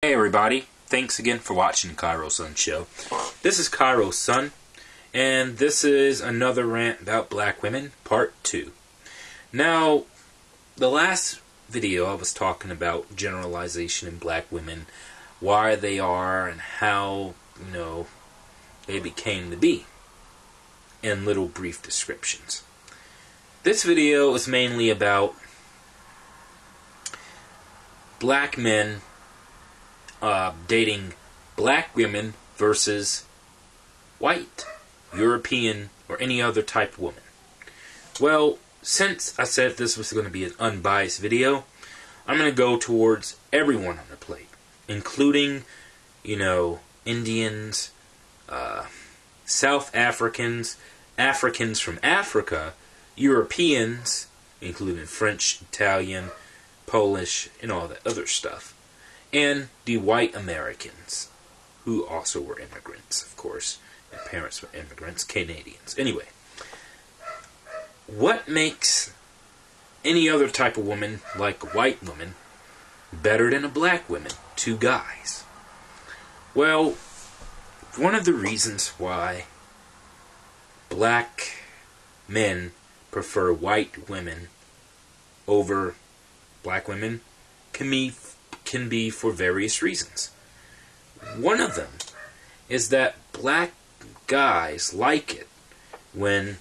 Hey everybody, thanks again for watching the Cairo Sun Show. This is Cairo Sun, and this is another rant about black women, part 2. Now, the last video I was talking about generalization in black women, why they are and how, they became to be, in little brief descriptions. This video is mainly about black men dating black women versus white, European, or any other type of woman. Well, since I said this was going to be an unbiased video, I'm going to go towards everyone on the plate, including, Indians, South Africans, Africans from Africa, Europeans, including French, Italian, Polish, and all that other stuff, and the white Americans, who also were immigrants, of course. Their parents were immigrants, Canadians. Anyway, what makes any other type of woman, like a white woman, better than a black woman? Two guys. Well, one of the reasons why black men prefer white women over black women can be for various reasons. One of them is that black guys like it when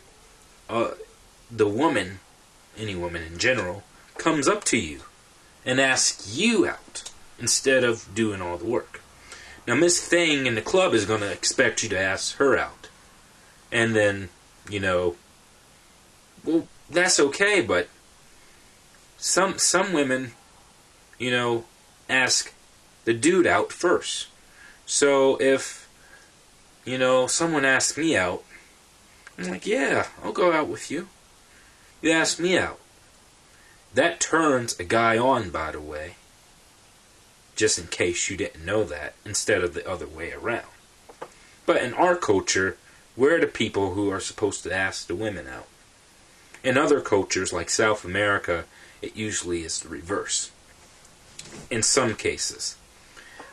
the woman, any woman in general, comes up to you and asks you out instead of doing all the work. Now, Miss Thing in the club is going to expect you to ask her out. And then, well, that's okay, but some women, ask the dude out first. So if, someone asks me out, I'm like, yeah, I'll go out with you. You ask me out. That turns a guy on, by the way, just in case you didn't know that, instead of the other way around. But in our culture, we're the people who are supposed to ask the women out. In other cultures, like South America, it usually is the reverse. In some cases.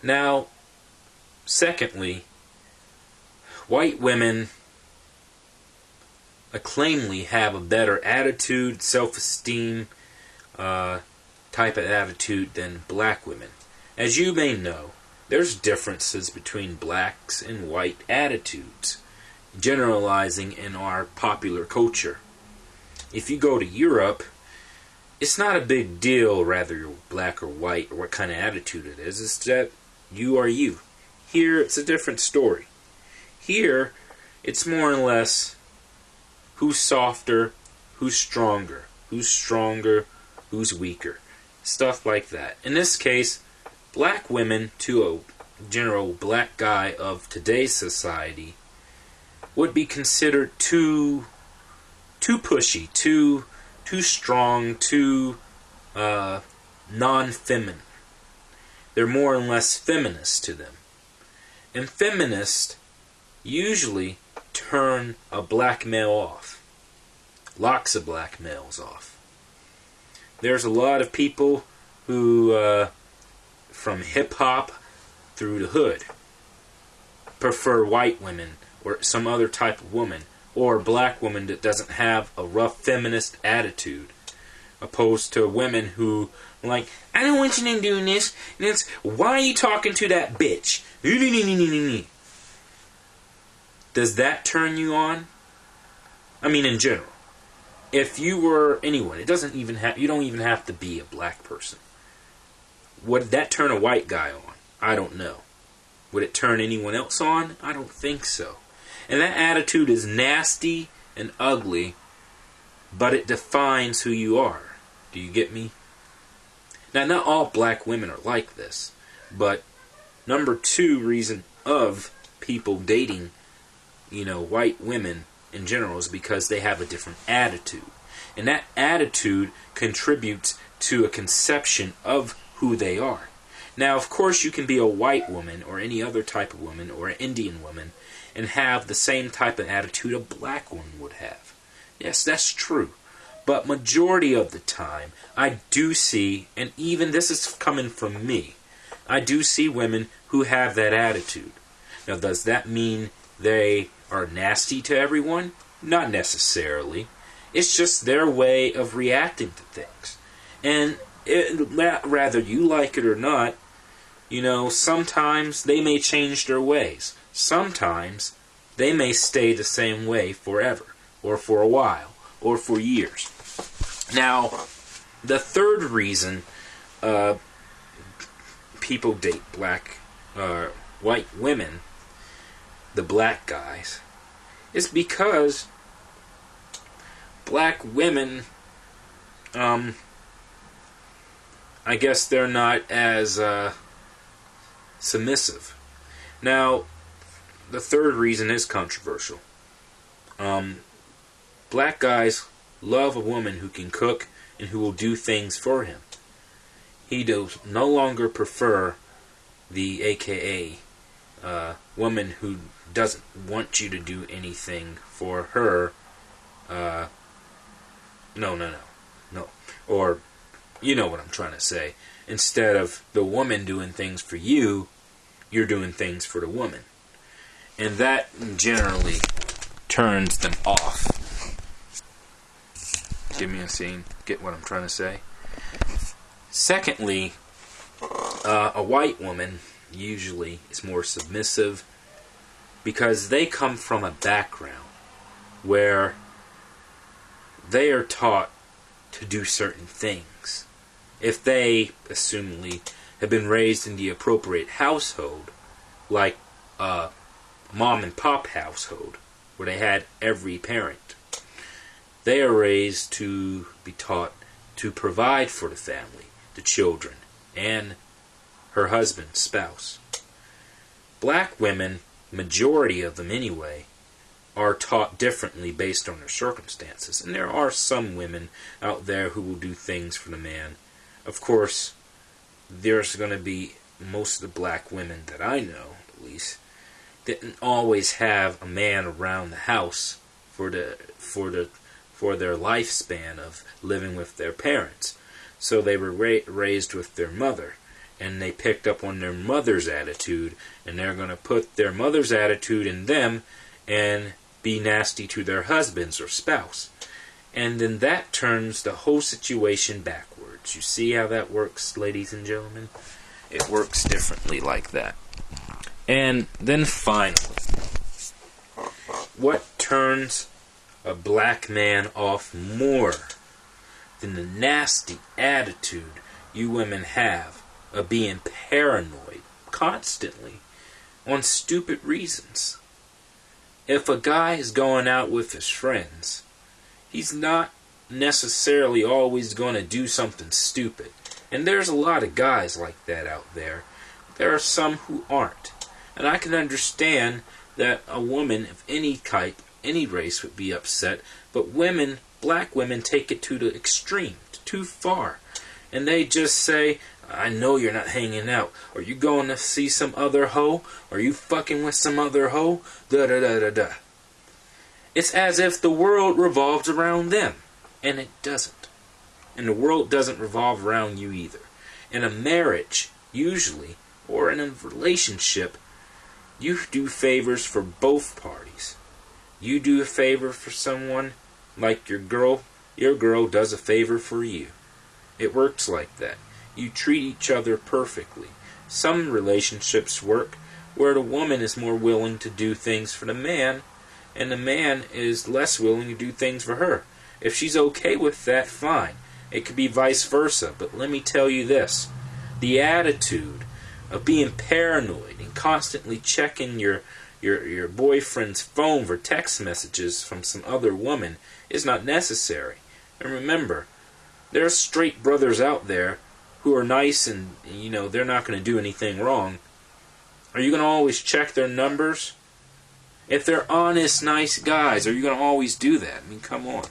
Now, secondly, white women acclaimedly have a better attitude, self-esteem type of attitude than black women. As you may know, there's differences between blacks and white attitudes, generalizing in our popular culture. If you go to Europe, it's not a big deal whether you're black or white or what kind of attitude it is. It's that you are you. Here, it's a different story. Here, it's more or less who's softer, who's stronger, who's weaker. Stuff like that. In this case, black women, to a general black guy of today's society, would be considered too pushy, too strong, too non-feminine. They're more or less feminist to them. And feminists usually turn a black male off. Lots of black males off. There's a lot of people who, from hip-hop through the hood, prefer white women or some other type of woman, or a black woman that doesn't have a rough feminist attitude, opposed to women who are like, I don't want you to do this, and it's, why are you talking to that bitch? Does that turn you on? I mean, in general. If you were anyone, you don't even have to be a black person. Would that turn a white guy on? I don't know. Would it turn anyone else on? I don't think so. And that attitude is nasty and ugly, but it defines who you are. Do you get me? Now, not all black women are like this, but number 2 reason of people dating, white women in general is because they have a different attitude. And that attitude contributes to a conception of who they are. Now, of course, you can be a white woman or any other type of woman or an Indian woman and have the same type of attitude a black woman would have. Yes, that's true. But majority of the time, I do see, and even this is coming from me, I do see women who have that attitude. Now, does that mean they are nasty to everyone? Not necessarily. It's just their way of reacting to things. And whether you like it or not, sometimes they may change their ways. Sometimes they may stay the same way forever, or for a while, or for years. Now, the third reason people date white women, the black guys, is because black women, I guess they're not as submissive. Now, the third reason is controversial. Black guys love a woman who can cook and who will do things for him. He does no longer prefer the AKA woman who doesn't want you to do anything for her. No. Or, you know what I'm trying to say. Instead of the woman doing things for you, you're doing things for the woman. And that generally turns them off. Give me a scene. Get what I'm trying to say? Secondly, a white woman usually is more submissive because they come from a background where they are taught to do certain things. If they, assumingly, have been raised in the appropriate household, like a mom and pop household, where they had every parent, they are raised to be taught to provide for the family, the children, and her husband, spouse. Black women, majority of them anyway, are taught differently based on their circumstances. And there are some women out there who will do things for the man. Of course, there's going to be most of the black women that I know, at least, didn't always have a man around the house for their lifespan of living with their parents. So they were raised with their mother, and they picked up on their mother's attitude, and they're going to put their mother's attitude in them and be nasty to their husbands or spouse. And then that turns the whole situation backwards. You see how that works, ladies and gentlemen? It works differently like that. And then finally, what turns a black man off more than the nasty attitude you women have of being paranoid constantly on stupid reasons? If a guy is going out with his friends, he's not necessarily always going to do something stupid. And there's a lot of guys like that out there. There are some who aren't. And I can understand that a woman of any type, any race would be upset, but women, black women, take it to the extreme, too far. And they just say, I know you're not hanging out. Are you going to see some other hoe? Are you fucking with some other hoe? Da-da-da-da-da. It's as if the world revolves around them. And it doesn't. And the world doesn't revolve around you either. In a marriage, usually, or in a relationship, you do favors for both parties. You do a favor for someone, like your girl does a favor for you. It works like that. You treat each other perfectly. Some relationships work where the woman is more willing to do things for the man, and the man is less willing to do things for her. If she's okay with that, fine. It could be vice versa, but let me tell you this. The attitude of being paranoid and constantly checking your boyfriend's phone for text messages from some other woman is not necessary. And remember, there are straight brothers out there who are nice and, they're not going to do anything wrong. Are you going to always check their numbers? If they're honest, nice guys, are you going to always do that? I mean, come on.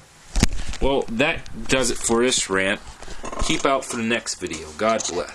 Well, that does it for this rant. Keep out for the next video. God bless.